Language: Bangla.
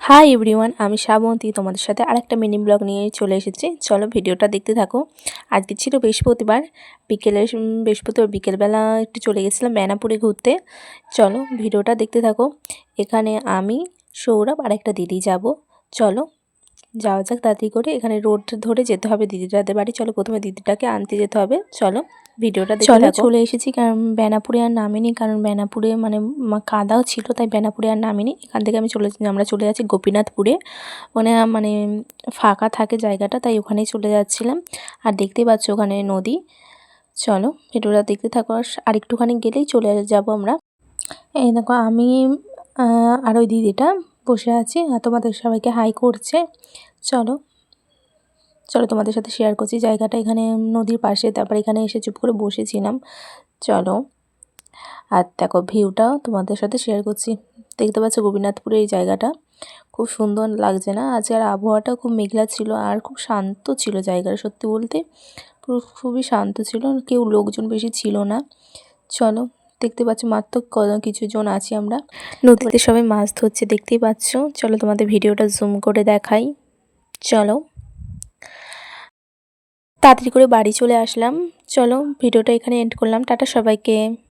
হাই এভরিওয়ান, আমি শ্রাবন্তী তোমাদের সাথে আরেকটা মিনি ব্লগ নিয়ে চলে এসেছি। চলো ভিডিওটা দেখতে থাকো। আজকে ছিল বৃহস্পতিবার, বৃহস্পতিবার বিকেলবেলা একটু চলে গেছিলাম বেনাপুরে ঘুরতে। চলো ভিডিওটা দেখতে থাকো। এখানে আমি, সৌরভ আর একটা দিদি যাব। চলো যাওয়া যাক তাড়াতাড়ি করে। এখানে রোড ধরে যেতে হবে দিদিটাদের বাড়ি। চলো প্রথমে দিদিটাকে আনতে যেতে হবে। চলো ভিডিওটা দেখতে থাকো। চলে এসেছি, কারণ বেনাপুরে আর নামিনি, কারণ বেনাপুরে মানে কাদাও ছিল, তাই বেনাপুরে আর নামিনি। এখান থেকে আমরা চলে যাচ্ছি গোপীনাথপুরে। মানে ফাঁকা থাকে জায়গাটা, তাই ওখানেই চলে যাচ্ছিলাম। আর দেখতেই পাচ্ছ ওখানে নদী। চলো ভিডিওটা দেখতে থাকো। আর একটুখানি গেলেই চলে যাব আমরা। এই দেখো আমি আর ওই দিদিটা বসে আছি, আর তোমাদের সবাইকে হাই করছে। চলো চলো তোমাদের সাথে শেয়ার করছি জায়গাটা। এখানে নদীর পাশে, তারপর এখানে এসে চুপ করে বসেছিলাম। চলো আর দেখো ভিউটাও তোমাদের সাথে শেয়ার করছি। দেখতে পাচ্ছ গোপীনাথপুরের এই জায়গাটা খুব সুন্দর লাগছে না? আজকের আবহাওয়াটা খুব মেঘলা ছিল আর খুব শান্ত ছিল জায়গাটা, সত্যি বলতে খুবই শান্ত ছিল, কেউ লোকজন বেশি ছিল না। চলো দেখতে পাচ্ছ মাত্র কিছু জন আছি আমরা। নদীতে সবাই মাছ ধরছে দেখতেই পাচ্ছ। চলো তোমাদের ভিডিওটা জুম করে দেখাই। চলো তাড়াতাড়ি করে বাড়ি চলে আসলাম। চলো ভিডিওটা এখানে এন্ড করলাম। টাটা সবাইকে।